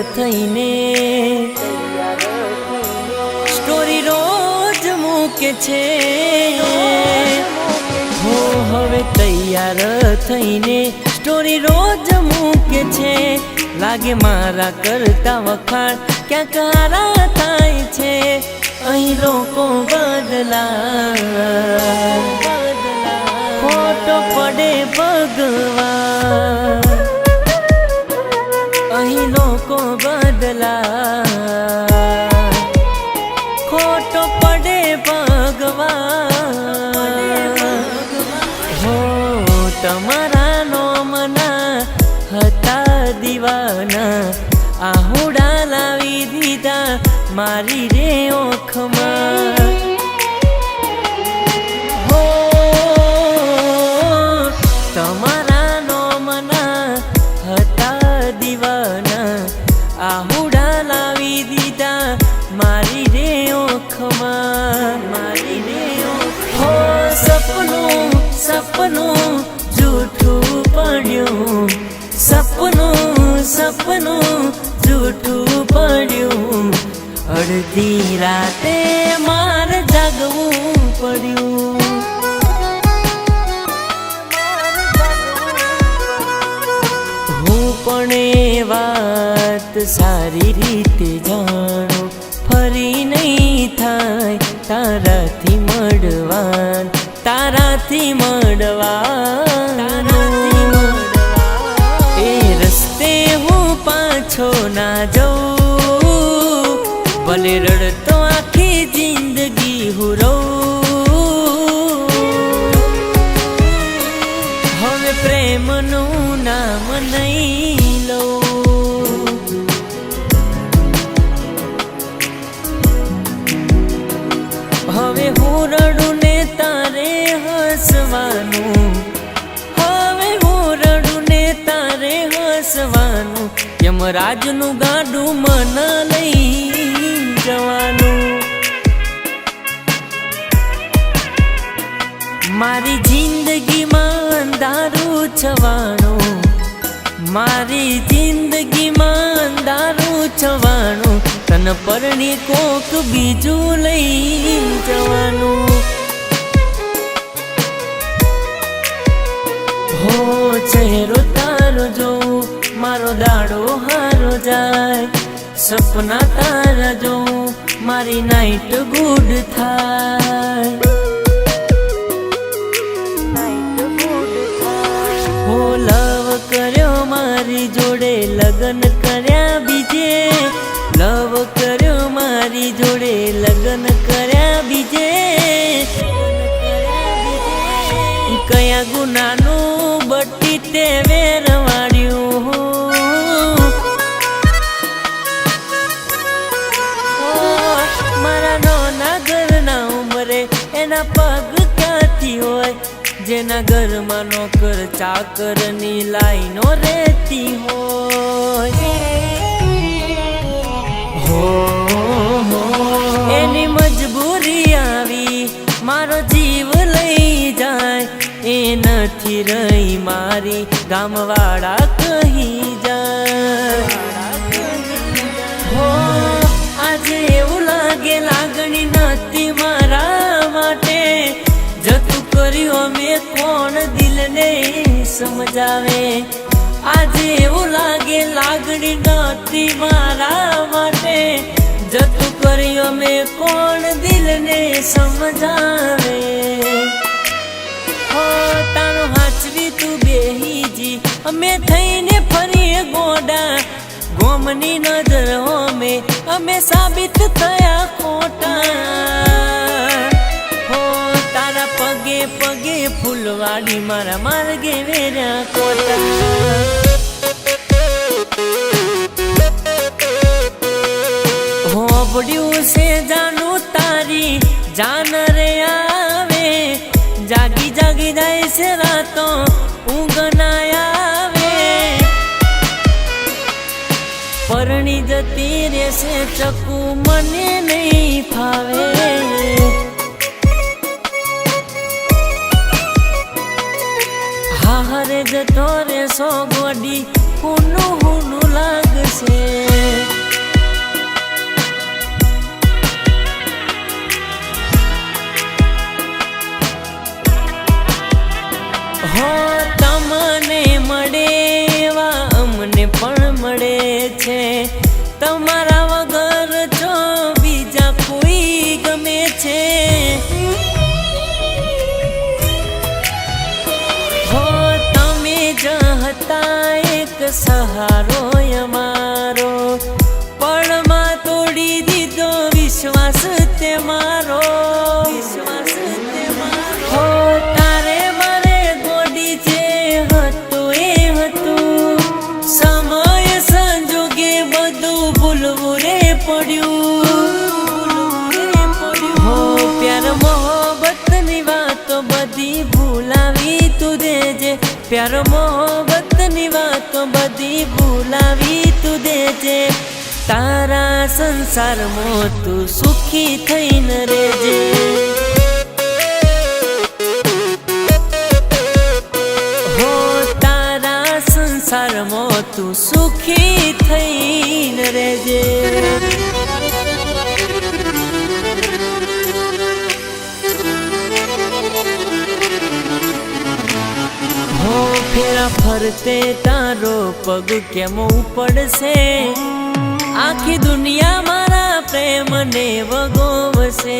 થઈને સ્ટોરી રોજ મૂકે છે હો હવે તૈયાર થઈને સ્ટોરી રોજ મૂકે છે લાગે મારા કરતા વખાણ ક્યાંક હારા થાય છે અહીં લોકો બદલા ખોટો પડે ભગવાન અહીં લોકો બદલા ખોટો પડે ભગવાન હો તમારા નોમના હતા દીવાના આહુડા લાવી દીધા મારી રે ઓખમાં હો તમારા નોમના હતા દીવાના આહુડા લાવી દીધા મારી રે ઓખમાં મારી રે હો સપનું સપનું જૂઠું પડ્યું સપનું જૂઠું પડ્યું અડધી રાતે માર જાગવું પડ્યું હું પણ એ વાત સારી રીતે જાણું ફરી નહીં થાય તારાથી મળવાન એ રસ્તે હું પાછો ના જાઉં ભલે રડતો આખી જિંદગી હું રહું હવે પ્રેમનું નામ નહીં લઉં હવે હું રડું ને તારે હસવાનું હવે હું રડું ને તારે હસવાનું યમરાજનું ગાડું મન લઈ જવાનું મારી જિંદગીમાં અંધારું છવાણું મારી જિંદગીમાં અંધારું છવાણું તન પરણી કોક બીજું લઈ જવાનું હો ચહેરો તારો જોઉં મારો દાડો હારો જાય સપના તારા જોઉં મારી નાઈટ ગુડ થાય હો લવ કર્યો મારી જોડે લગન કર્યા બીજે લવ કર્યો મારી જોડે લગન કર્યા બીજે કયા ગુનાનું બટ્ટી તે વેરવાડ્યું મારા નાના ઘરના ઉંમરે એના પગ ક્યાંથી હોય જેના ઘરમાં નોકર ચાકરની લાઈનો રહેતી હોય એની મજબૂરી આવી મારો જીવ લઈ જાય એ નથી રહી મારી ગામવાળા કહી જાય હો આજે એવું લાગે લાગણી નથી મારા માટે જતું કર્યું મેં કોણ દિલને સમજાવે આજે એવું લાગે લાગણી નથી મારા માટે જતું કર્યું મેં કોણ દિલને સમજાવે હો તારો હાચવી તું બેહીજી અમે થઈને ફરીએ ગોડા ગોમની નજર અમે સાબિત થયા ખોટા હો તારા પગે પગે ફૂલવાડી મારા માર્ગે વેર્યા કોટા હોબડ્યું છે જાનું તારી જાન રે આવે જાગી જાગી જાય છે રાતો ઊંઘ ના આવે પરણી જતી રહેશે ચકુ મને નહીં ફાવે હારે જતો રે સો ગોડી હુનું હુનું લાગશે. હો તમને મળે એવા અમને પણ મળે છે. તમારા વગર જો બીજા કોઈ ગમે છે. હો તમે જ હતા એક સહારો અમારો, પળમાં તોડી દીધો વિશ્વાસ તે મારો. હો તારે મારે ગોડી જે હતું એ હતું, સમય સંજોગે બધું ભૂલવું રે પડ્યું. હો પ્યાર મોહબ્બતની વાતો બધી ભૂલાવી તું દેજે. પ્યાર મોહબ્બતની વાતો બધી ભૂલાવી તું દેજે. તારા સંસારમાં તું સુખી થઈને રહેજે. હો તારા સંસારમાં તું સુખી થઈને રહેજે. હો ફેરા ફરતે તારો પગ કેમ ઉપડશે, આખી દુનિયા મારા પ્રેમને વગોવશે.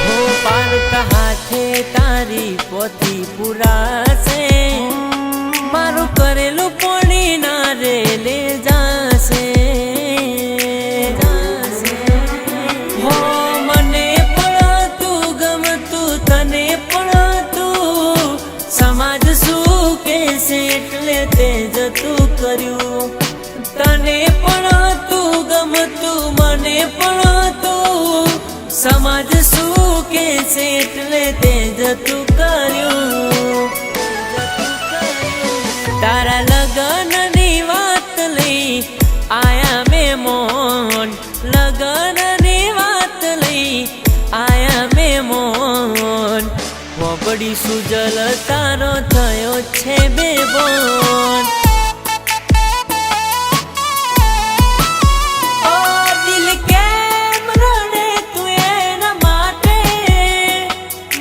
હો પારકા હાથે તારી પોથી પુરાશે, મારું કરેલું પોણી ના રે લે જાશે. હો મને પણ તું ગમતું, તને પણ તું, સમાજ શું કહેશે એટલે તે જતું કર્યું. તને પણ તું ગમતું, મને પણ તું, સમાજ શું કહેશે એટલે તે જતું કર્યું. તારા લગનની વાત લઈ આયા મહેમાન, લગનની વાત લઈ આયા મહેમાન. વબડી સુજલ તારો થયો છે બેબોન. ઓ દિલ કેમ રડે તું એના માટે,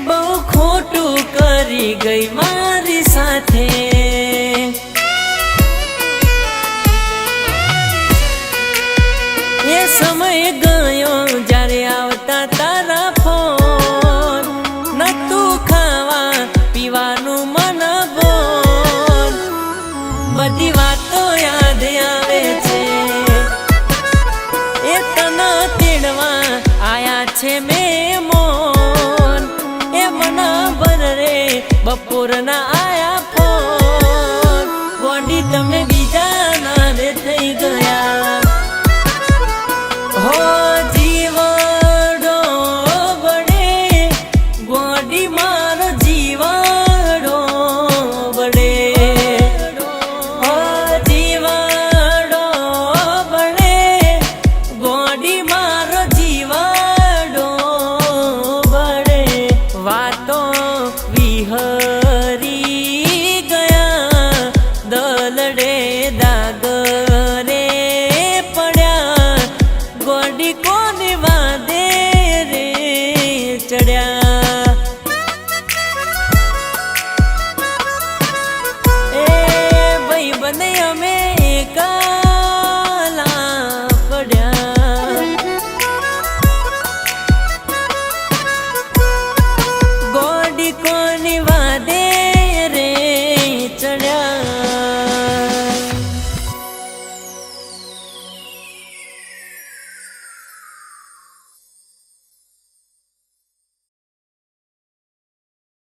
બહુ ખોટું કરી ગઈ મારી સાથે. એ સમય ગયો જ્યારે આવતા તારા ફોન, નતું ખાવા પીવાનું મન બોલ. બધી વાતો યાદ આવે છે, એ તને તેડવા આયા છે મેં